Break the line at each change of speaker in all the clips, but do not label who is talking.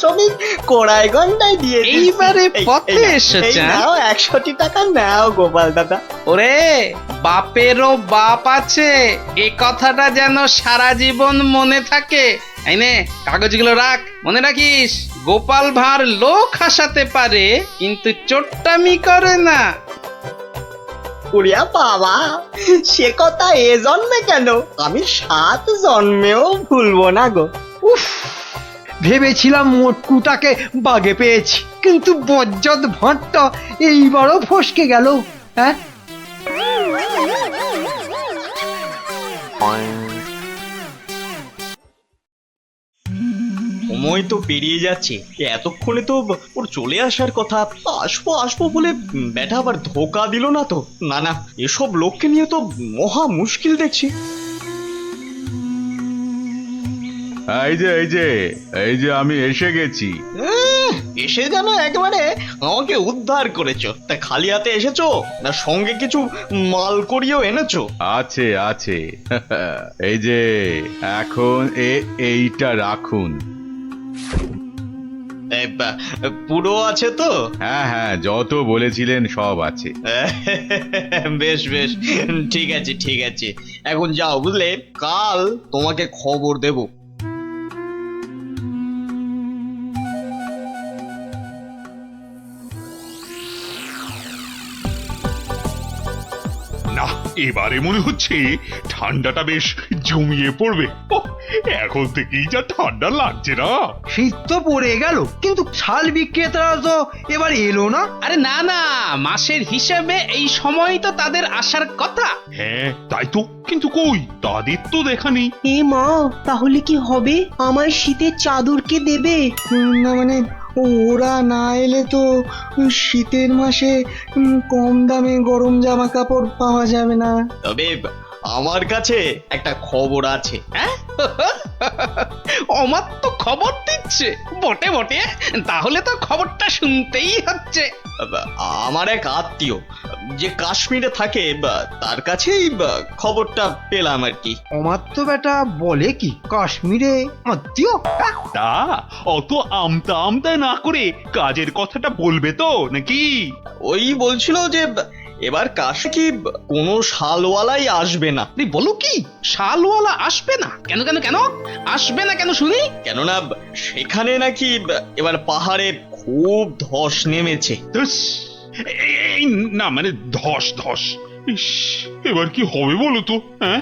শ্রমিক কোড়ায় গন্ডায় দিয়ে
এইবারে পথে এসেছে।
নাও 100টি টাকা নাও গোপাল দাদা।
ওরে বাপেরও বাপ আছে, এ কথাটা যেন সারা জীবন মনে থাকে। এই নে কাগজগুলো রাখ, মনে রাখিস গোপাল ভাঁড় লোক হাসাতে পারে কিন্তু চোট্টামি করে না।
উড়িয়া বাবা, সে কথা এ জন্মে কেন, আমি 7 জন্মেও ভুলবো না গো।
উফ, ভেবেছিলাম মোটকুটাকে বাগে পেয়েছি, কিন্তু বজ্জাত ভাঁড়টা এইবারও ফসকে গেল। হ্যাঁ,
সময় তো পেরিয়ে যাচ্ছে, এতক্ষণে তো ওর চলে আসার কথা। আসবো আসবো বলে ব্যাটা আবার ধোকা দিল না তো? না না, এসব লোককে নিয়ে তো মহা মুশকিল দেখছি।
এই যে আমি এসে গেছি।
এসে যেন একেবারে আমাকে উদ্ধার করেছো। তা খালি হাতে এসেছো না সঙ্গে কিছু মাল করিয়েও এনেছো?
আছে আছে এই যে এখন এইটা রাখুন।
পুরো আছে তো?
হ্যাঁ হ্যাঁ, যত বলেছিলেন সব আছে।
বেশ বেশ, ঠিক আছে ঠিক আছে। এখন যাও, বুঝলে, কাল তোমাকে খবর দেব।
না, এবারে মনে হচ্ছে ঠান্ডাটা বেশ জমিয়ে পড়বে। ওহ, এখন থেকেই যা ঠান্ডা লাগছে না।
শীত তো পড়ে গেল, কিন্তু শাল বিক্রেতারা তো এবার এলো না।
আরে না না, মাসের হিসেবে এই সময় তো তাদের আসার কথা।
হ্যাঁ তাই তো, কিন্তু কই তাদের তো দেখা নেই।
এ মা, তাহলে কি হবে? আমার শীতের চাদর কে দেবে?
না মানে ওরা না এলে তো শীতের মাসে কম দামে গরম জামা কাপড় পাওয়া যাবে না। তবে আমার কাছে একটা খবর আছে।
হ্যাঁ? অমার তো খবর দিচ্ছে বটে বটে, তাহলে তো খবরটা শুনতেই হচ্ছে।
আমার এক আত্মীয় যে কাশ্মীরে থাকে, তার কাছেই খবরটা পেলাম আর কি।
আমার তো বেটা বলে কি, কাশ্মীরে আত্মীয়?
তা অত আমতা আমতা না করে কাজের কথাটা বলবে তো নাকি?
ওই বলছিল যে এবার কাশে কি কোনো শালওয়ালাই আসবে না।
তুই বলো কি, শালওয়ালা আসবে না? কেন কেন কেন আসবে না কেন শুনি?
কেননা সেখানে নাকি এবার পাহাড়ে খুব ধস নেমেছে।
ধুস, এই না মানে ধস ধস, ইস, এবার কি হবে বলো তো? হ্যাঁ,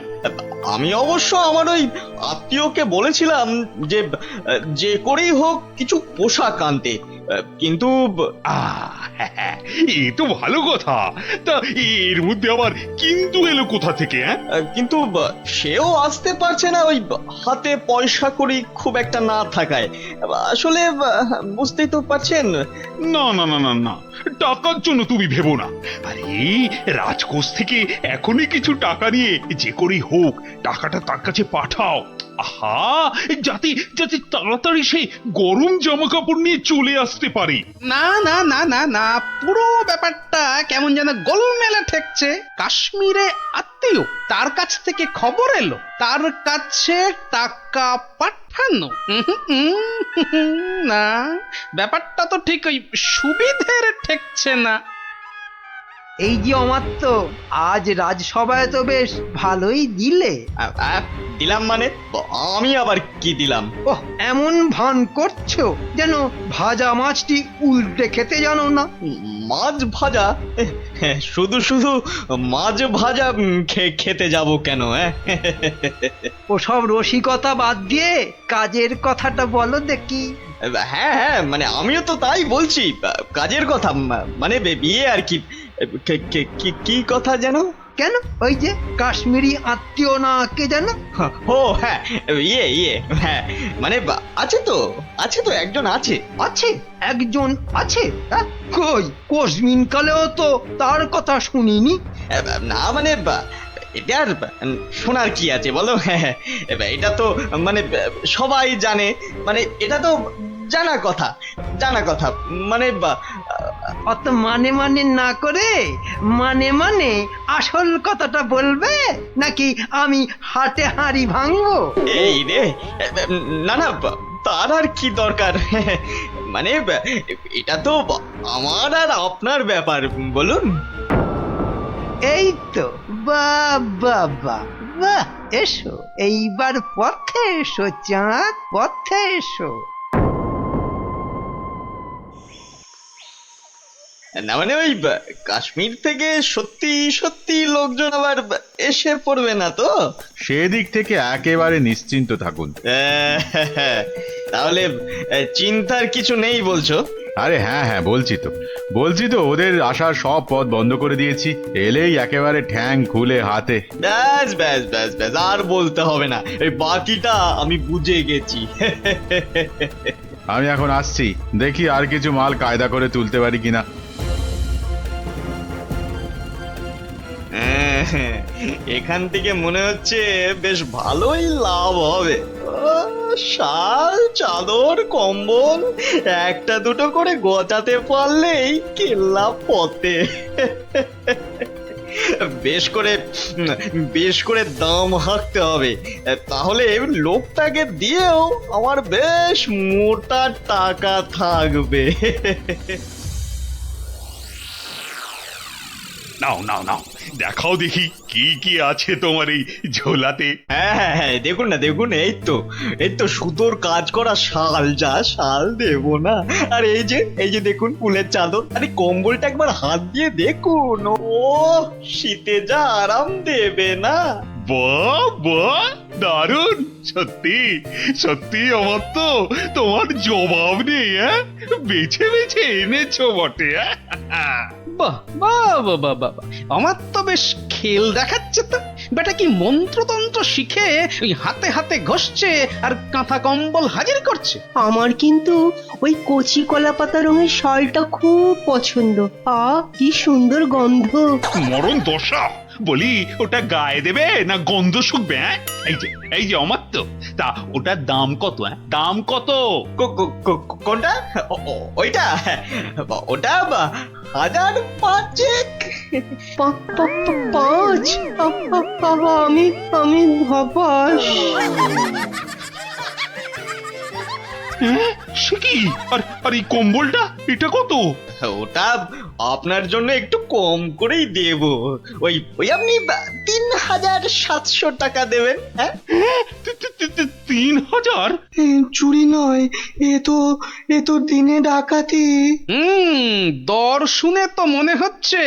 আমি অবশ্য আমার ওই আত্মীয়কে বলেছিলাম যে যে করেই হোক কিছু পোশাক আনতে, কিন্তু
হ্যাঁ, এ তো ভালো কথা। তা এর মধ্যে আবার কিন্তু এলো কোথা থেকে? হ্যাঁ,
কিন্তু সেও আসতে পারছে না, ওই হাতে পয়সা করি খুব একটা না থাকায়। আসলে বুঝতেই তো পারছেন।
না না না না না, টাকার জন্য তুমি ভেবো না। আরে রাজকোষ থেকে এখনই কিছু টাকা নিয়ে যে করেই হোক টাকাটা তার কাছে পাঠাও। আহা, যাতে যাতে তাড়াতাড়ি সে গরম জামা কাপড় নিয়ে চলে আসতে পারে।
না না না না না, পুরো ব্যাপারটা কেমন যেন গোলমেলে ঠেকছে। কাশ্মীরে আত্মীয়, তার কাছ থেকে খবর এলো, তার কাছে টাকা পাঠানো। না, ব্যাপারটা তো ঠিক ওই সুবিধের ঠেকছে না।
এই যে অমাত্য, আজ রাজসভায় তো বেশ ভালোই দিলে।
দিলাম মানে? আমি আবার কি দিলাম?
ওহ, এমন ভান করছো যেন ভাজা মাছটি উল্টে খেতে জানো না।
মাছ ভাজা? শুধু শুধু মাছ ভাজা খেতে যাব কেন?
ওসব রসিকতা বাদ দিয়ে কাজের কথাটা বলো দেখি।
হ্যাঁ হ্যাঁ, মানে আমিও তো তাই বলছি, কাজের কথা, মানে বিয়ে আর কি। কি কথা যেন?
কেন, ওই যে কাশ্মীরি আত্মীয় না কে জানো?
ও হ্যাঁ, ইয়ে হ্যাঁ, মানে আছে তো একজন আছে।
আছে? একজন আছে? হ্যাঁ? কই কোশমিন কালেও তো তার কথা শুনিনি।
না মানে এটা আর শোনার কি আছে বলো? হ্যাঁ, এটা তো মানে সবাই জানে, মানে এটা তো জানা কথা, মানে
অত মানে মানে না করে মানে আসল কথাটা বলবে, নাকি আমি হাটে হাঁড়ি ভাঙবো?
এই রে, না না, তার আর কি দরকার? মানে এটা তো আমার আর আপনার ব্যাপার, বলুন।
এই তো, বাহ বাহ বাহ বাহ, এসো এইবার পথে এসো চাঁদ, পথে এসো।
না মানে ওই কাশ্মীর থেকে সত্যি সত্যি লোকজন আবার এসে পড়বে না তো?
সেদিক থেকে একেবারে নিশ্চিন্ত থাকুন।
তাহলে চিন্তার কিছু নেই বলছো?
আরে হ্যাঁ হ্যাঁ, বলছি তো ওদের আসার সব পথ বন্ধ করে দিয়েছি। এলেই একেবারে ঠ্যাং খুলে হাতে।
ব্যাস ব্যাস ব্যাস ব্যাস, আর বলতে হবে না, এই বাকিটা আমি বুঝে গেছি।
আমি এখন আসছি, দেখি আর কিছু মাল কায়দা করে তুলতে পারি কিনা।
এখান থেকে মনে হচ্ছে বেশ ভালোই লাভ হবে। শাল, চাদর, কম্বল একটা দুটো করে গোছাতে পারলেই কেল্লা পথে। বেশ করে দাম হাঁকতে হবে, তাহলে লোকটাকে দিয়েও আমার বেশ মোটা টাকা থাকবে।
নাও নাও নাও, দেখাও দেখি কি কি আছে তোমার এই ঝোলাতে।
হ্যাঁ হ্যাঁ হ্যাঁ, দেখুন না দেখুন, এই তো সুতোর কাজ করা শাল, যা শাল দেবো না। আর এই যে দেখুন ফুলের চাদর, আরে কম্বলটা একবার হাত দিয়ে দেখুন, ও শীতে যা আরাম দেবে না।
বাহ বাহ, দারুণ! সত্যি সত্যি আমার তো তোমার জবাব নেই। বেছে বেছে এনেছো বটে।
বাহ বাহ বাহ বাহ বাহ বাহ। আমার তো বেশ খেল দেখাচ্ছে তো। বেটা কি মন্ত্রতন্ত্র শিখে ওই হাতে হাতে ঘষছে আর কাঁথা কম্বল হাজির করছে।
আমার কিন্তু ওই কচি কলা পাতা রঙের শালটা খুব পছন্দ। কি সুন্দর গন্ধ।
মরণ দশা, বলি ওটা গায়ে দেবে না গন্ধ শুকবে? এই যে অমাত্য, তা ওটার দাম কত? দাম কত?
কোনটা? ওইটা? ওটা 1005।
পাঁচ? আমি হবাস।
সে কি? আর এই কম্বলটা এটা কত?
ওটা আপনার জন্য একটু কম করেই দেব। ওই আপনি 3700 টাকা দেবেন। হ্যাঁ,
3000?
চুরি নয়, এ তো দিনে ডাকাতি।
দর শুনে তো মনে হচ্ছে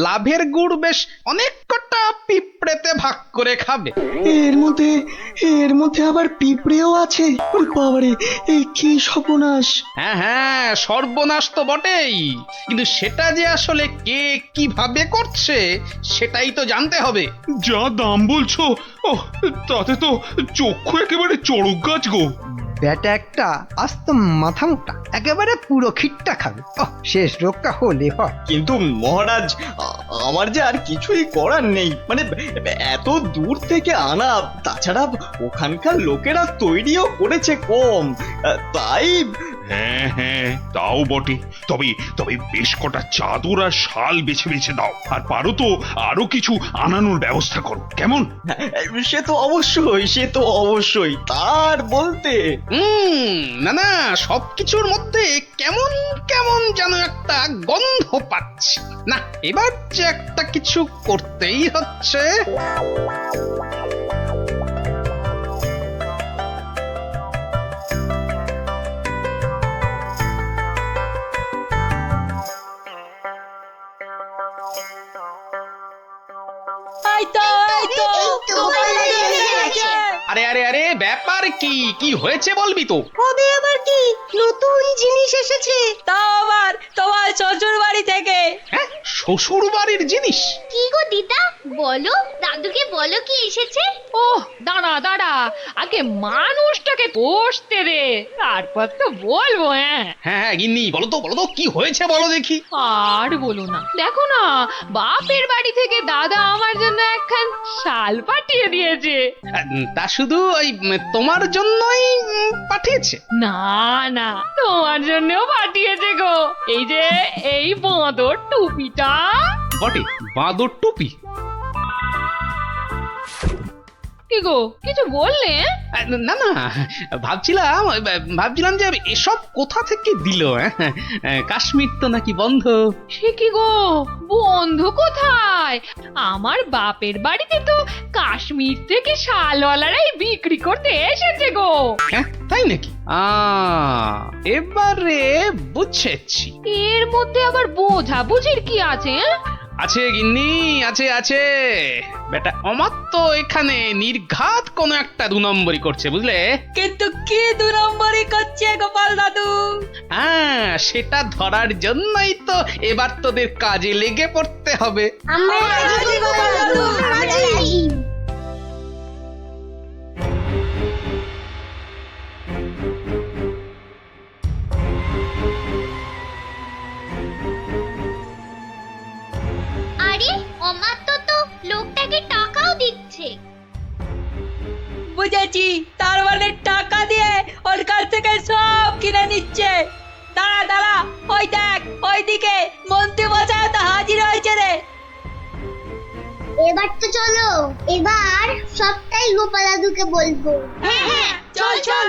লাভের গুড় বেশ অনেক কটা পিঁপড়েতে ভাগ করে খাবে।
এর মধ্যে আবার পিঁপড়েও আছে? ওরে বাবারে, এই কি সর্বনাশ!
হ্যাঁ হ্যাঁ, সর্বনাশ তো বটেই, কিন্তু সেটা যে আসলে কে কিভাবে করছে সেটাই তো জানতে হবে।
যা দাম বলছো, ও তাতে তো চক্ষু একেবারে চড়ক গাছ গো।
বেটা একটা আস্ত মাথা মোটা, একেবারে পুরো খিটটা খাবে। শেষ রক্ষা হলে হয়।
কিন্তু মহারাজ, আমার যে আর কিছুই করার নেই, মানে এত দূর থেকে আনা, তাছাড়া ওখানকার লোকেরা তৈরিও করেছে কম, তাই।
হ্যাঁ হ্যাঁ, তাও বটে। তবে বেশ কটা চাদর আর শাল বেছে বেছে দাও, আর পারো তো আরো কিছু আনানোর ব্যবস্থা করো, কেমন?
সে তো অবশ্যই তার বলতে।
না না, সবকিছুর মধ্যে কেমন কেমন যেন একটা গন্ধ পাচ্ছি। না, এবার যে একটা কিছু করতেই হচ্ছে। আরে আরে আরে, ব্যাপার কি হয়েছে বলবি তো?
হবে আবার কি, নতুন জিনিস এসেছে।
তাও আবার তোমার শ্বশুর বাড়ি থেকে।
হ্যাঁ, শ্বশুর বাড়ির জিনিস?
কি গো দিদা, বলো, দাদুকে বলো কি এসেছে।
ওহ, দাঁড়া দাঁড়া, আগে মানুষটাকে বসতে দে, তারপর তো বলবো।
হ্যাঁ হ্যাঁ গিন্নি, বলো তো কি হয়েছে বলো দেখি।
আর বলো না, দেখো না, বাপের বাড়ি থেকে দাদা আমার জন্য একখান শাল পাঠিয়ে দিয়েছে।
তা শুধু ওই তোমার জন্যই পাঠিয়েছে?
না না, তোমার জন্যও পাঠিয়েছে গো। এই যে এই বাঁদর টুপিটা।
বটে, বাঁদর টুপি?
কি গো কিছু বললে?
না না, ভাবছিলাম যে এসব কোথা থেকে দিল। কাশ্মীর তো নাকি বন্ধ।
সে কি গো, বন্ধু কোথায়? আমার বাপের বাড়িতে তো কাশ্মীর থেকে শালওয়ালারাই বিক্রি করতে এসেছে গো।
হ্যাঁ তাই নাকি? এবারে বুঝেছি।
এর মধ্যে আবার বোঝাবুঝির কি আছে?
আছে গিন্নি, আছে আছে। বেটা অমাত্য এখানে নির্ঘাত কোনো একটা 2 নম্বরই করছে, বুঝলে?
কিন্তু কি 2 নম্বরই করছে গোপাল দাদু?
হ্যাঁ, সেটা ধরার জন্যই তো এবার তোদের কাজে লেগে পড়তে হবে।
আমরা
রাজি গোপাল দাদু,
আমরা রাজি। আরে অমাত্য তো লোকটাকে টাকাও দিচ্ছে।
বুঝেছি, তার মানে টাকা দিয়ে ওর কাছ থেকে সব কিনে নিচ্ছে। দাঁড়া দাঁড়া, ওই দেখ ওইদিকে মন্ত্রী মশাই তো হাজির হয়েছে রে।
এবার তো চলো, এবার সবটাই গোপাল দাদুকে বলবো। হ্যাঁ হ্যাঁ,
চল চল।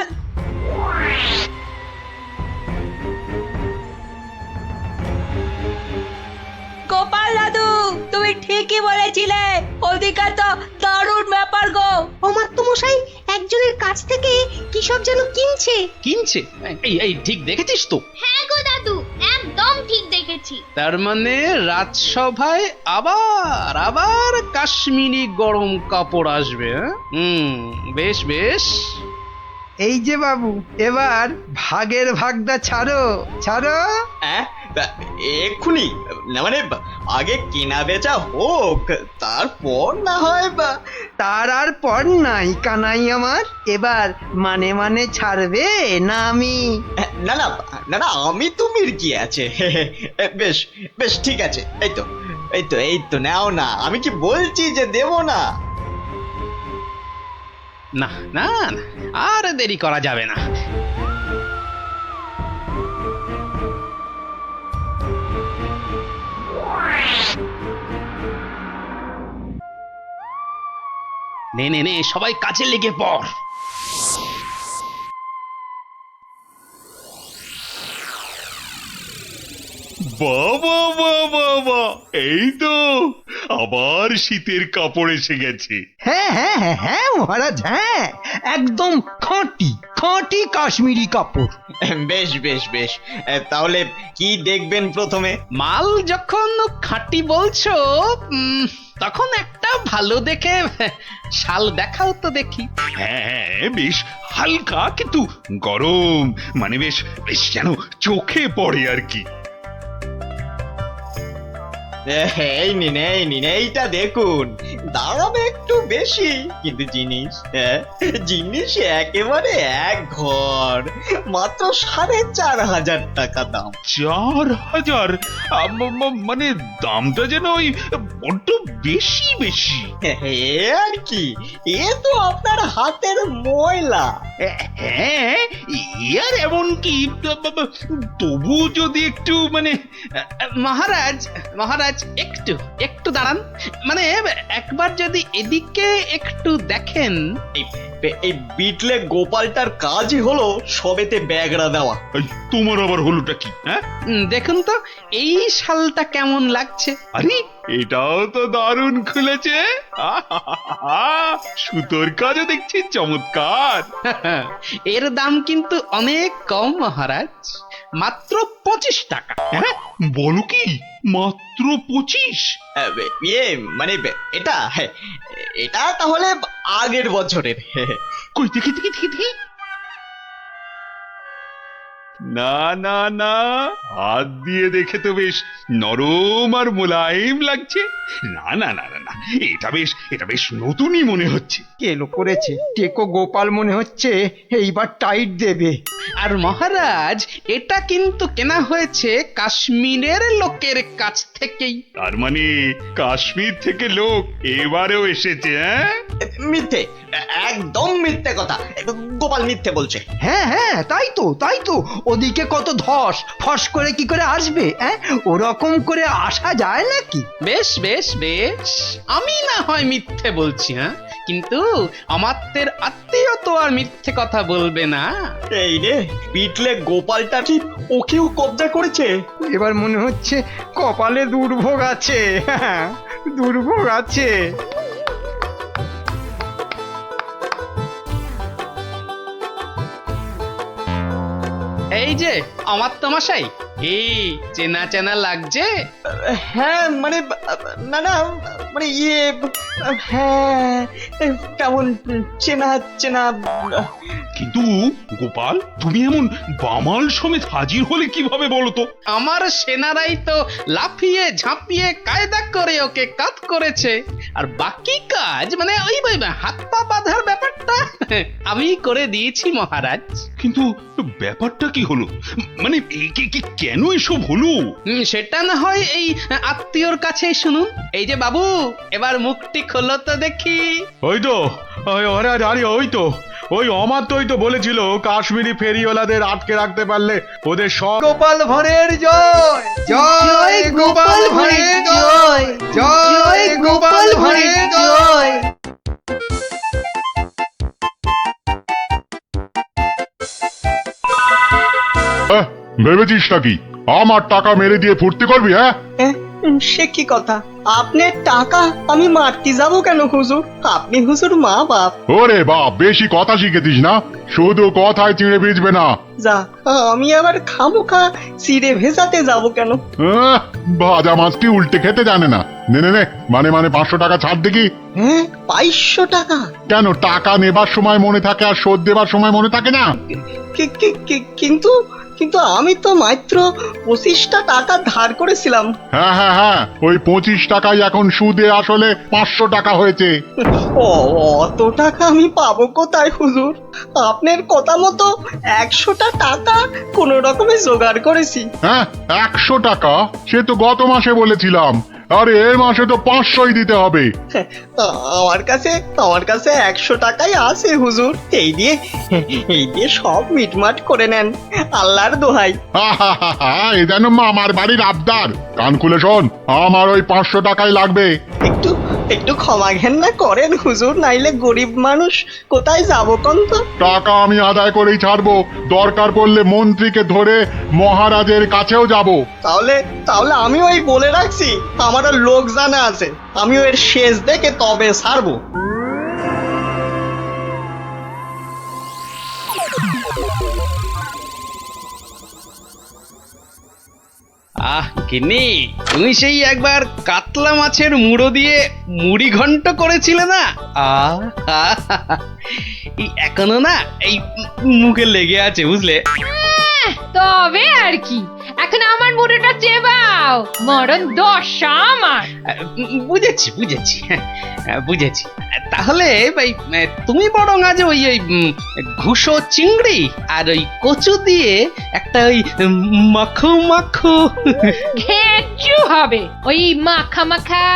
গোপাল দাদু, তুমি ঠিকই বলেছিলে, ওদিকে তো দারুণ ব্যাপার গো।
অমাত্য মশাই একজনের কাছ থেকে কি সব যেন কিনছে।
কিনছে? এই ঠিক দেখেছিস তো?
হ্যাঁ গো দাদু, একদম ঠিক দেখেছি।
তার মানে রাজসভায় আবার আবার কাশ্মীরি গরম কাপড় আসবে। বেশ বেশ।
এই যে বাবু, এবার ভাগের ভাগটা ছাড়ো ছাড়ো।
এক্ষুনি না, মানে আগে কেনা বেচা হোক, তারপর না হয়
তার আর পর নাই কানাই আমার। এবার মানে মানে ছাড়বে না আমি?
না না না না, আমি তুমির কি আছে। বেশ বেশ ঠিক আছে, এই তো নাও না, আমি কি বলছি যে দেব না?
না না না, আর দেরি করা যাবে না। নে নে নে, সবাই কাজে লেগে পড়।
বাবা বাবা বাবা, এই তো আবার শীতের কাপড় এসে গেছে।
হ্যাঁ হ্যাঁ হ্যাঁ হ্যাঁ মহারাজ, হ্যাঁ একদম খাঁটি খাঁটি কাশ্মীরি কাপড়।
বেশ বেশ বেশ, তাহলে কি দেখবেন প্রথমে?
মাল যখন খাঁটি বলছো, তখন একটা ভালো দেখে শাল দেখাও তো দেখি।
হ্যাঁ হ্যাঁ, বেশ হালকা কিন্তু গরম, মানে বেশ বেশ যেন চোখে পড়ে আর কি।
এই নিন এইটা দেখুন, দাম একটু বেশি কিন্তু জিনিস একেবারে এক ঘর, মাত্র 4,500 টাকা দাম।
4,000? মানে দামটা যেন ওই বড্ড বেশি বেশি।
এ আর কি, এ তো আপনার হাতের ময়লা।
হ্যাঁ, আর এমন কি, তবু যদি একটু মানে
মহারাজ মহারাজ, একটু দাঁড়ান। মানে একবার যদি এদিকে একটু দেখেন।
এই বিটলে গোপালটার কাজই হলো সবেতে ব্যাগড়া দেওয়া।
এই, তোমার আবার হলোটা কি? হ্যাঁ,
দেখুন তো এই শালটা কেমন লাগছে।
আরে এটাও তো দারুণ খুলেছে। সুতোর কাজও দেখছি চমৎকার।
এর দাম কিন্তু অনেক কম মহারাজ, মাত্র 25 টাকা।
হ্যাঁ, বলো কি, মাত্র 25?
ইয়ে মানে এটা তাহলে আগের বছরের।
কই দেখি। না না না, হাত দিয়ে দেখে তো বেশ নরম আর মোলায়েম লাগছে। না না না না না, এটা বেশ নতুনই মনে হচ্ছে।
কেলো করেছে, টেকো গোপাল মনে হচ্ছে এইবার টাইট দেবে।
আর মহারাজ, এটা কিন্তু কেনা হয়েছে কাশ্মীরের লোকের কাছ থেকেই।
তার মানে কাশ্মীর থেকে লোক এবারেও এসেছে? হ্যাঁ,
মিথ্যে, একদম মিথ্যে কথা, গোপাল মিথ্যে বলছে।
হ্যাঁ হ্যাঁ, তাই তো ওদিকে কত ধস ফস করে কি করে আসবে? ওরকম করে আসা যায় নাকি?
বেশ বেশ বেশ, আমি না হয় মিথ্যে বলছি, কিন্তু আমাত্তের আত্মীয় তো আর মিথ্যে কথা বলবে না।
এই রে, পিটলে গোপালটা ঠিক ওকেও কবজা করেছে।
এবার মনে হচ্ছে কপালে দুর্ভোগ আছে, হ্যাঁ, দুর্ভোগ আছে।
এই যে আমার তো মশাই, এই চেনা চেনা লাগছে।
হ্যাঁ মানে না না মানে হ্যাঁ কেমন চেনা চেনা।
কিন্তু গোপাল, তুমি এমন বামাল সমেত হাজির হলে কিভাবে বলো তো?
আমার সেনারাই তো লাফিয়ে ঝাঁপিয়ে কায়দা করে ওকে কাত করেছে, আর বাকি কাজ মানে ওই হাত পা বাঁধার ব্যাপারটা আমি করে দিয়েছি মহারাজ।
কিন্তু ব্যাপারটা কি হলো, মানে কেন এসব হলো?
সেটা না হয় এই আত্মীয়র কাছেই শুনুন। এই যে বাবু, এবার মুখটি খোলো তো দেখি।
ওই তো, ওই তো ওই অমাত্যই তো বলেছিল কাশ্মীরি ফেরিওয়ালাদের আটকে রাখতে পারলে ওদের সব।
গোপাল ভাঁড়ের জয়, জয় গোপাল ভাঁড়ের জয়, জয় গোপাল ভাঁড়ের জয়।
ভেবেছিস নাকি আমার টাকা মেরে দিয়ে ফুর্তি করবি? হ্যাঁ,
সে কি কথা? আপনার টাকা আমি মারতে যাবো কেন হুজুর? আপনি হুজুর মা বাপ।
ওরে বাপ, বেশি কথা শিখেছিস না, শুধু কথায় চিড়ে ভিজবে না।
যা, আমি আবার খামোখা চিড়ে ভেজাতে যাবো কেন?
ভাজা মাছ কি উল্টে খেতে জানে না? নে নে নে, মানে 500 টাকা ছাড় দেখি।
হ্যাঁ, 500 টাকা?
কেন, টাকা নেবার সময় মনে থাকে আর শোধ দেবার সময় মনে থাকে না?
কিন্তু কিন্তু আমি তো মাত্র 25টা টাকা ধার করেছিলাম।
হ্যাঁ হ্যাঁ হ্যাঁ, ওই 25 টাকাই এখন সুদে আসলে 500 টাকা হয়েছে।
অত টাকা আমি পাবো কোথায় হুজুর? আপনার কথা মতো 100টা টাকা কোনো রকমে জোগাড় করেছি।
হ্যাঁ, 100 টাকা? সে তো গত মাসে বলেছিলাম, আরে এ মাসে তো 500ই দিতে হবে।
আমার কাছে 100 টাকাই আছে হুজুর। এই দিয়ে সব মিটমাট করে নেন, আল্লাহর দোহাই।
এ যেন মামার বাড়ির আবদার। কান খুলে শোন, আমার ওই 500 টাকাই লাগবে।
একটু ক্ষমা ঘেন্না করেন হুজুর, নাইলে গরিব মানুষ কোথায় যাবো কোন তো?
টাকা আমি আদায় করেই ছাড়বো, দরকার পড়লে মন্ত্রীকে ধরে মহারাজের কাছেও যাব।
তাহলে আমি ওই বলে রাখছি, আমারও লোক জানা আছে, আমি ওর শেষ দেখে তবে ছাড়বো।
গিন্নি, তুমি সেই একবার কাতলা মাছের মুড়ো দিয়ে মুড়ি ঘন্ট করেছিলে না? এই এখনো না এই মুখে লেগে আছে, বুঝলে?
তবে আর কি, এখন আমার মুড়োটা চেবাও, মরণ দশা আমার।
বুঝেছি। তাহলে ভাই তুমি বরং আজ ওই ঘুষো চিংড়ি আর ওই কচু দিয়ে একটা ওই মাখো মাখো
ঘেঁচু হবে। ওই মাখা মাখা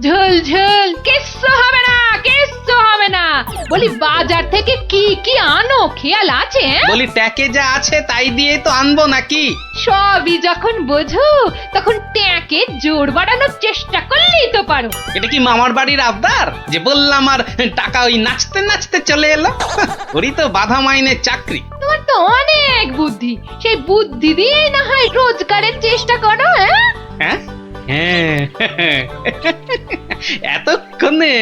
ঝোল ঝোল কিচ্ছু হবে না, কিচ্ছু হবে না। বলি বাজার থেকে কি কি আনো খেয়াল আছে?
বলি ট্যাকে যা আছে তাই দিয়ে তো আনবো নাকি?
সবই যখন বোঝো তখন ট্যাকে জোর বাড়ানোর চেষ্টা করলেই তো পারো।
এটা কি মামার বাড়ির আবদার যে বললাম আর টাকা ওই নাচতে নাচতে চলে এলো? ওরই তো বাধা মাইনের চাকরি।
তোমার তো অনেক বুদ্ধি, সেই বুদ্ধি দিয়েই না হয় রোজগারের চেষ্টা করো।
হ্যাঁ, এতক্ষণে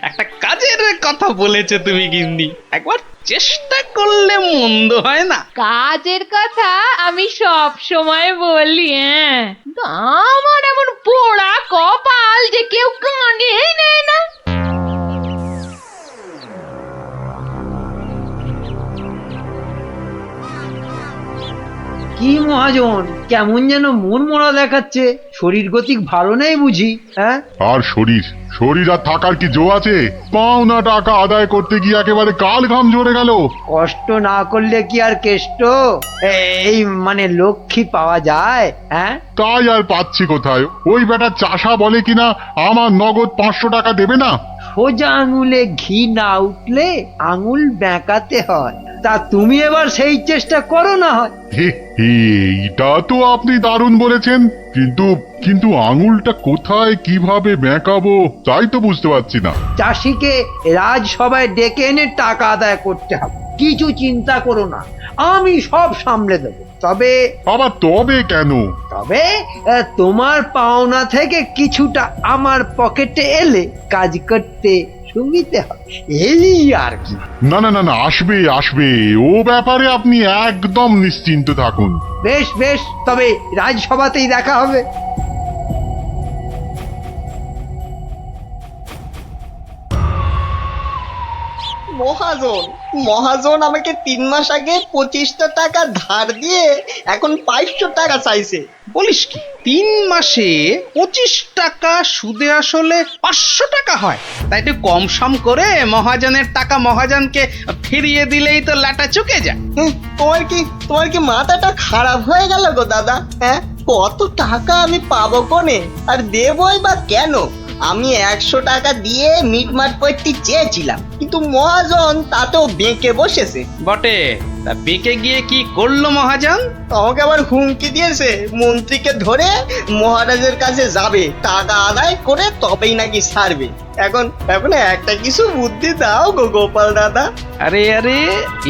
একটা কাজের কথা বলেছে তুমি গিন্নি, একবার চেষ্টা করলে মন্দ হয় না।
কাজের কথা আমি সব সময় বলি, কিন্তু আমার এমন পোড়া কপাল যে কেউ কানেই নেয় না।
কি মহাজন, কেমন যেন মন মরা দেখাচ্ছে, শরীর গতিক ভালো নেই বুঝি? হ্যাঁ,
আর শরীর আর থাকার কি জো আছে? পাওনা টাকা আদায় করতে গিয়ে একেবারে কাল ঘাম ঝরে গেল।
কষ্ট না করলে কি আর কেষ্ট এই মানে লক্ষ্মী পাওয়া যায়? হ্যাঁ,
তাই আর পাচ্ছি কোথায়? ওই বেটা চাষা বলে কিনা আমার নগদ 500 টাকা দেবে না।
সোজা আঙুলে ঘি না উঠলে আঙুল বেঁকাতে হয়। তা তুমি এবার সেই চেষ্টা করো না হয়।
হে হে, এটা তো আপনি দারুণ বলেছেন, কিন্তু কিন্তু আঙুলটা কোথায় কিভাবে বেঁকাবো তাই তো বুঝতে পারছি না।
চাষিকে রাজসভায় ডেকে এনে টাকা আদায় করতে হবে। কিছু চিন্তা করো না, আমি সব সামলে দেবো। তবে
আবার তবে কেন?
তবে তোমার পাওনা থেকে কিছুটা আমার পকেটে এলে কাজ করতে সুবিধে হবে, এই আর কি।
না না না না, আসবে আসবে, ও ব্যাপারে আপনি একদম নিশ্চিন্ত থাকুন।
বেশ বেশ, তবে রাজসভাতেই দেখা হবে।
মহাজন মহাজন আমাকে 3 মাস আগে 25টা টাকা ধার দিয়ে এখন 500 টাকা চাইছে।
বলিস কি 3 মাসে 25 টাকা সুদে আসলে 500 টাকা হয়? তাই একটু কম সম করে মহাজনের টাকা মহাজনকে ফিরিয়ে দিলেই তো লাটা চুকে যায়।
তোমার কি মাথাটা খারাপ হয়ে গেল গো দাদা? হ্যাঁ, কত টাকা আমি পাবো কোনে, আর দেবই বা কেন? আমি 100 টাকা দিয়ে মিটমাট করতে চেয়েছিলাম, কিন্তু মহাজন তাতেও বেঁকে বসেছে।
বটে, তা বেঁকে গিয়ে কি করলো মহাজন?
আমাকে আবার হুমকি দিয়েছে, মন্ত্রীকে ধরে মহারাজের কাছে যাবে, টাকা আদায় করে তবেই নাকি ছাড়বে। এখন একটা কিছু বুদ্ধি দাও গো গোপাল দাদা।
আরে আরে,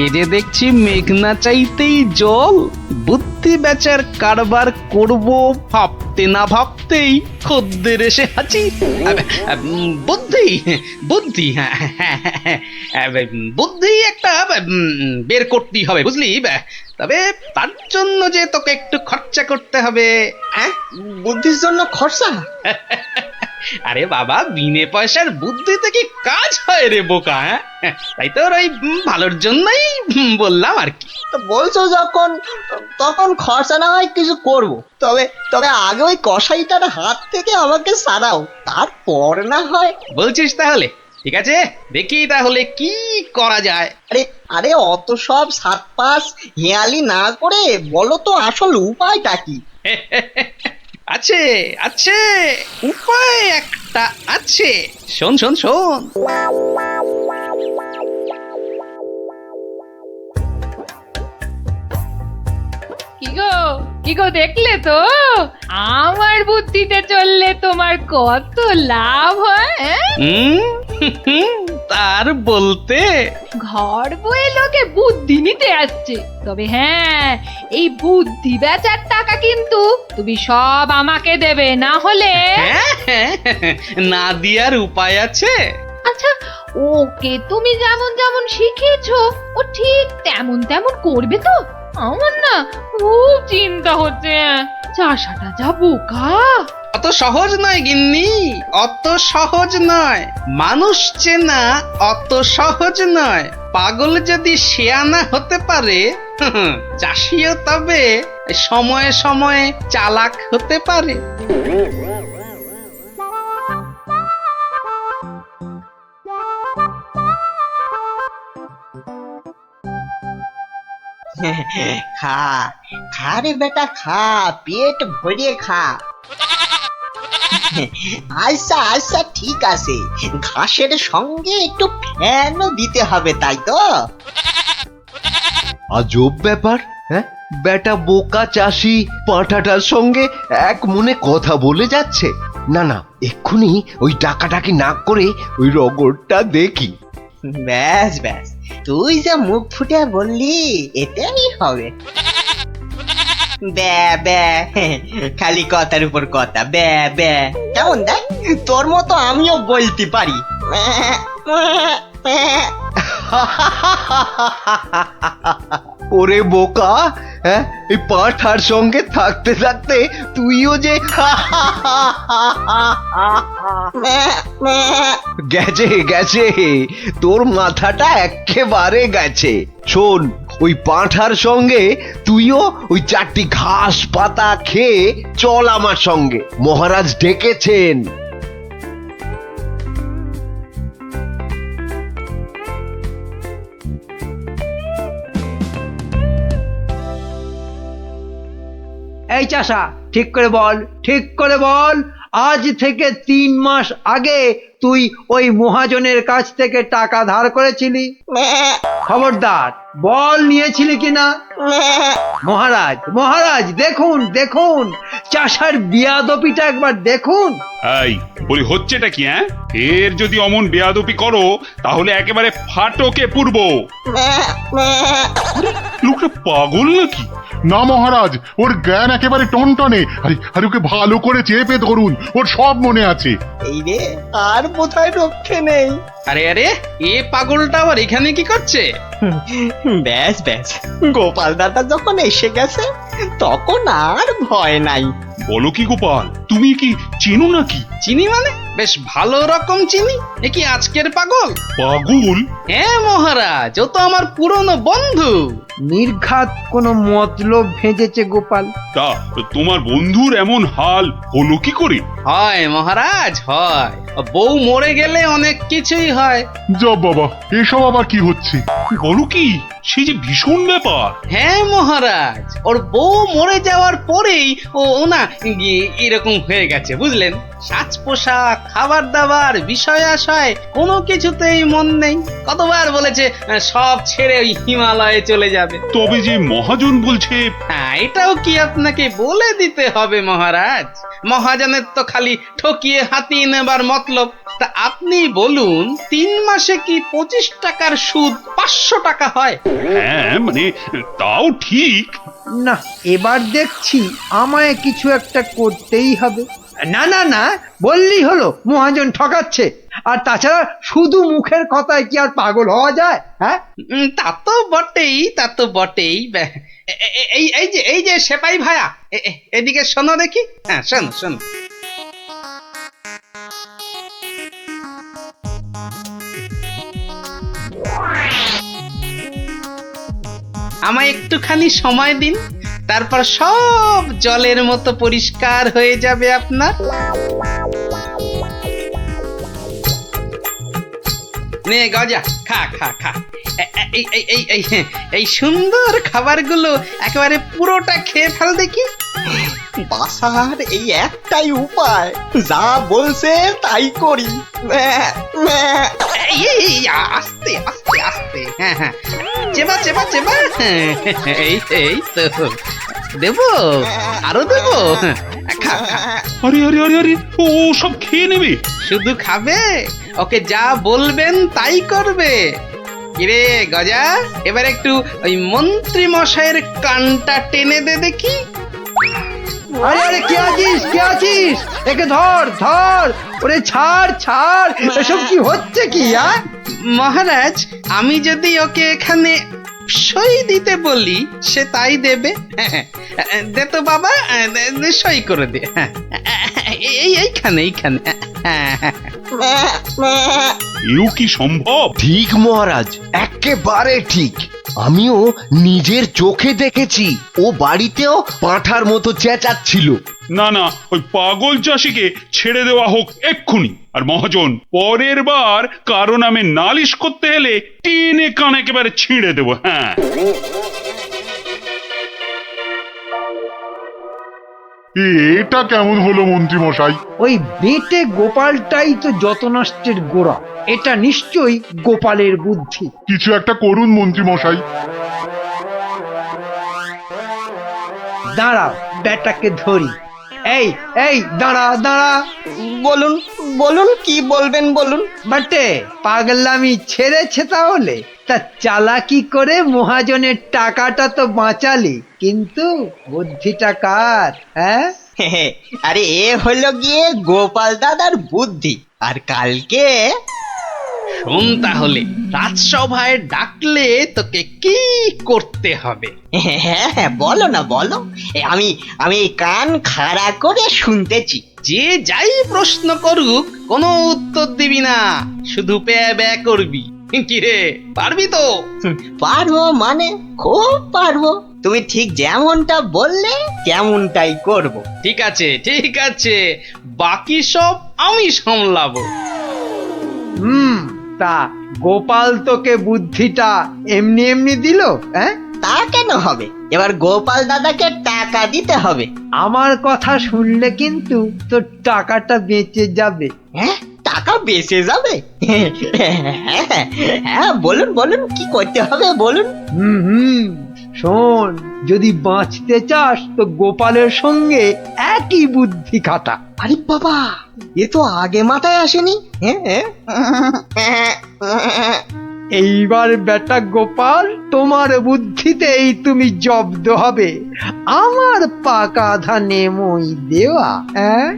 এরে দেখছি মেঘনা চাইতেই জল। বুদ্ধি বেচার কারবার করব ভাবতে না ভাবতেই খদ্দের এসে হাজির। বুদ্ধি বুদ্ধি হ্যাঁ হ্যাঁ, হ্যাঁ, বুদ্ধি একটা বের করতেই হবে বুঝলি। তবে তার জন্য যে তোকে একটু খরচা করতে হবে।
হ্যাঁ, বুদ্ধির জন্য খরচা?
আরে বাবা, বিনে পয়সার বুদ্ধিতে কি কাজ হয় রে বোকা? হ্যাঁ, তাই তো ওই ভালোর জন্যই বললাম আর কি।
তো বলছো যখন, তখন খরচা না হয় কিছু করব। তবে আগে ওই কসাইটার হাত থেকে আমাকে সারাও, তারপর না হয়।
বলছিস তাহলে? ঠিক আছে, দেখি তাহলে কি করা যায়।
আরে অত সব 7-5 হেয়ালি না করে বলো তো আসল উপায়টা কি?
আছে আছে, উপায় একটা আছে। শোন শোন শোন।
কি গো দেখলে তো আমার বুদ্ধিতে চললে তোমার কত লাভ হয়?
তার বলতে
ঘর বয়ে লোকে বুদ্ধি নিতে আসছে, তবে হ্যাঁ, এই বুদ্ধি বেচার টাকা কিন্তু তুমি সব আমাকে দেবে, না হলে
না দিয়ার উপায় আছে।
আচ্ছা, ওকে তুমি যেমন যেমন শিখিয়েছো ও ঠিক তেমন তেমন করবে তো? আমার না খুব চিন্তা হচ্ছে, চাষাটা যা বোকা।
অত সহজ নয় গিন্নি, অত সহজ নয়। মানুষ চেনা অত সহজ নয়। পাগল যদি শেয়ানা হতে পারে, চাষিও তবে সময়ে সময়ে চালাক হতে পারে।
খা খা রে বেটা, খা, পেট ভরিয়ে খা। আচ্ছা আচ্ছা, ঠিক আছে, ঘাসের সঙ্গে একটু ফ্যানও দিতে হবে, তাই তো?
আজব ব্যাপার, হ্যাঁ, বেটা বোকা চাষি পাঁঠাটার সঙ্গে এক মনে কথা বলে যাচ্ছে। না না, এক্ষুনি ওই টাকাটাকি না করে ওই রগরটা দেখি।
ব্যাস ব্যাস, তুই যা মুখ ফুটে বললি এটাই হবে। ব্যা ব্যা, খালি কথার উপর কথা, ব্যা ব্যা। কেমন দেখ, তোর মতো আমিও বলতে পারি।
ওরে বোকা, হ্যাঁ, এই পাঁঠার সঙ্গে থাকতে থাকতে তুইও যে গেছে গেছে, তোর মাথাটা একেবারে গেছে। শোন, ওই পাঁঠার সঙ্গে তুইও ওই 4টি ঘাস পাতা খেয়ে চল আমার সঙ্গে, মহারাজ ডেকেছেন।
এই চাষা, ঠিক করে বল, ঠিক করে বল, আজ থেকে 3 মাস আগে তুই ওই মহাজনের কাছ থেকে টাকা ধার করেছিলি? খবরদার, বল নিয়েছিলি কিনা? মহারাজ, মহারাজ, দেখুন দেখুন, চাষার বিয়াদপিটা একবার দেখুন।
এই বলি হচ্ছেটা কি? হ্যাঁ, এর যদি অমন বেয়াদপি করো তাহলে একেবারে ফাটকে পুরব। লোকটা পাগল নাকি?
না মহারাজ, ওর জ্ঞান একেবারে টনটনে। আরে আরে, ওকে ভালো করে চেপে ধরুন, ওর সব মনে আছে।
এই রে, আর বোধহয় রক্ষে নেই।
আরে আরে, এ পাগলটা আবার এখানে কি করছে?
ব্যাস ব্যাস, গোপাল দাদা যখন এসে গেছে তখন আর ভয় নাই।
বলো কি গোপাল, তুমি কি চেনো নাকি?
চিনি মানে? বেশ ভালো রকম চিনি। এ কি আজকের পাগল?
পাগল?
হ্যাঁ মহারাজ, ও তো আমার পুরনো বন্ধু।
নির্ঘাত কোনো মতলব ভেজেছে গোপাল।
তা তোমার বন্ধুর এমন হাল হলো কি করে?
হয় মহারাজ, হয়। বউ মরে গেলে অনেক কিছুই হয়।
যা বাবা, এসব আবার কি হচ্ছে?
বলো কি, সে যে ভীষণ ব্যাপার।
হ্যাঁ মহারাজ, ওর বউ মরে যাওয়ার পরেই ও না এরকম হয়ে গেছে, বুঝলেন? সাজ পোশাক, খাবার দাবার, বিষয় আশয় কোনো কিছুতেই মন নেই। কতবার বলেছে সব ছেড়ে ওই হিমালয়ে চলে যাবে।
তবে যে মহাজন বলছে।
হ্যাঁ, এটাও কি আপনাকে বলে দিতে হবে মহারাজ? মহাজনের তো খালি ঠকিয়ে হাতিয়ে নেবার মতলব। তা আপনি বলুন, 3 মাসে কি 25 টাকার সুদ 500 টাকা হয়?
হ্যাঁ মানে, তাও ঠিক।
না, এবার দেখছি আমায় কিছু একটা করতেই হবে। না না না, বললেই হলো মহাজন ঠকাচ্ছে। আর তাছাড়া শুধু মুখের কথায় কি আর পাগল হওয়া যায়? হ্যাঁ,
তা তো বটেই, তা তো বটেই। এই যে সেপাই ভায়া, এদিকে শোনো দেখি। হ্যাঁ, শোনো শোনো। আমায় একটুখানি সময় দিন, তারপর সব জলের মতো পরিষ্কার হয়ে যাবে আপনার। নে গজা, খা খা খা। এই সুন্দর খাবারগুলো একেবারে পুরোটা খেয়ে ফেল দেখি।
বাসার এই একটাই উপায়, যা বলছে তাই করি।
আস্তে আস্তে আস্তে। হ্যাঁ হ্যাঁ, চেবা চেবা চেবা। এই তো দেবো, আরো দেবো। খা খা।
আরে আরে আরে আরে, ও সব খেয়ে নেবে?
শুধু খাবে? ওকে যা বলবেন তাই করবে। কিরে গজা, এবার একটু ওই মন্ত্রী মশাইয়ের কানটা টেনে দে দেখি।
আরে আরে, কে আছিস, কে আছিস? একে ধর ধর, ওরে ছাড় ছাড়। এসব কি হচ্ছে কি?
মহারাজ, আমি যদি ওকে এখানে সই দিতে বলি সে তাই দেবে। দে তো বাবা, সই করে দে। এইখানে এইখানে।
এও কি সম্ভব?
ঠিক মহারাজ, একেবারে ঠিক। আমিও নিজের চোখে দেখেছি, ও বাড়িতেও পাঁঠার মতো চেঁচাচ্ছিল।
না না, ওই পাগল চাষিকে ছেড়ে দেওয়া হোক এক্ষুনি। আর মহাজন, পরের বার কারো নামে নালিশ করতে এলে টেনে কান একেবারে ছিঁড়ে দেবো। হ্যাঁ,
এটা কেমন হলো মন্ত্রী মশাই?
ওই বেটে গোপালটাই তো যত নষ্টের গোড়া। এটা নিশ্চয়ই গোপালের বুদ্ধি।
কিছু একটা করুন মন্ত্রী মশাই।
দাঁড়াও, বেটাকে ধরি। এই এই, দাঁড়া দাঁড়া।
বলুন বলুন, কি বলবেন বলুন।
বাটে, পাগলামি ছেড়েছে তাহলে? তা চালাকি করে মহাজনের টাকাটা তো বাঁচালি, কিন্তু বুদ্ধিটা কার? হ্যাঁ,
আরে এ হলো গিয়ে গোপাল দাদার বুদ্ধি। আর কালকে
শোন তাহলে, রাজসভায় ডাকলে তোকে কি করতে হবে?
হ্যাঁ, বলো না বলো। আমি কান খাড়া করে শুনতেছি।
যে যাই প্রশ্ন করুক কোনো উত্তর দিবি না, শুধু প্যা ব্যা করবি। কিরে, পারবি তো?
পারবো মানে খুব পারবো। তুমি ঠিক যেমনটা বললে তেমনটাই করব।
ঠিক আছে ঠিক আছে, বাকি সব আমি সামলাবো।
তা গোপাল তোকে বুদ্ধিটা এমনি এমনি দিল? হ্যাঁ,
তা কেন হবে? এবার গোপাল দাদাকে টাকা দিতে হবে।
আমার কথা শুনলে কিন্তু তোর টাকাটা বেঁচে যাবে।
হ্যাঁ, টাকা বেঁচে যাবে? হ্যাঁ বলুন বলুন, কি করতে হবে বলুন।
হুম, শোন, যদি বাঁচতে চাস তো গোপালের সঙ্গে একই বুদ্ধি খাটা।
আরে বাবা, এ তো আগে মাথায় আসেনি।
এইবার বেটা গোপাল, তোমার বুদ্ধিতেই তুমি জব্দ হবে, আমার পাকা ধানে মই দেওয়া। হ্যাঁ,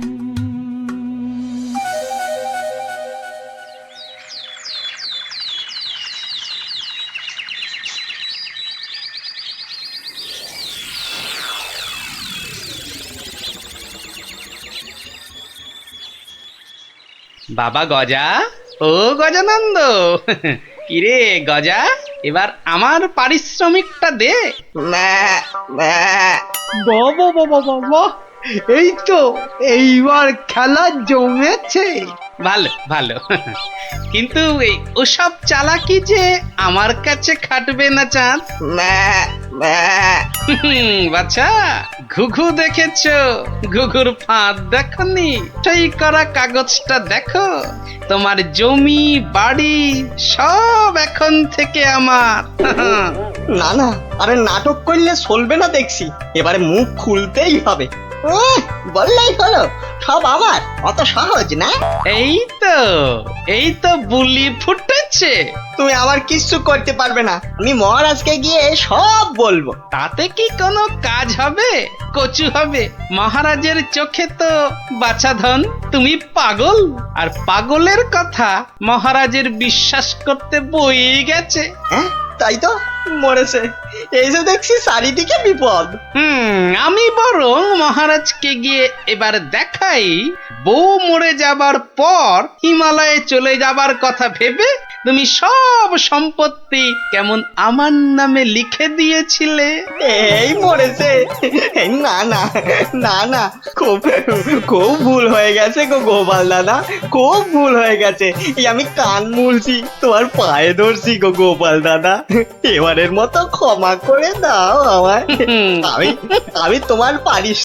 বাবা গজা, ও গজানন্দ, কিরে গজা, এবার আমার পারিশ্রমিকটা দে।
বাবা বাবা বাবা, এই তো এইবার খেলা জমেছে।
ভালো ভালো, কিন্তু ওসব চালাকি যে আমার কাছে খাটবে না চাঁদ। বাচ্চা, ঘুঘু দেখেছো? ঘুঘুর ফাঁদ দেখনি? সই করা কাগজটা দেখো, তোমার জমি বাড়ি সব এখন থেকে আমার।
না না, আরে নাটক করলে চলবে না দেখছি, এবারে মুখ খুলতেই হবে। বললেই হলো সব আমার, অত সহজ না?
এই তো বুলি ফুটেছে।
তুমি আমার কিচ্ছু করতে পারবে না, আমি মহারাজকে গিয়ে সব বলবো।
তাতে কি কোনো কাজ হবে? কচু হবে? মহারাজের চোখে তো বাছাধন তুমি পাগল, আর পাগলের কথা মহারাজের বিশ্বাস করতে বই গেছে।
হ্যাঁ তাই তো, মরেছে। এই যে দেখছি চারিদিকে বিপদ।
আমি বরং মহারাজকে গিয়ে এবার দেখাই, বউ মরে যাবার পর হিমালয়ে চলে যাবার কথা ভেবে তুমি সব সম্পত্তি কেমন আমার নামে লিখে দিয়েছিলে।
এই মরেছে। না না না না, খুব খুব ভুল হয়ে গেছে গো গোপাল দাদা, খুব ভুল হয়ে গেছে। এই আমি কান মুলছি, তোমার পায়ে ধরছি গো গোপাল দাদা, এবারের মতো ক্ষমা করে দাও আমায়। আমি তোমার পারিস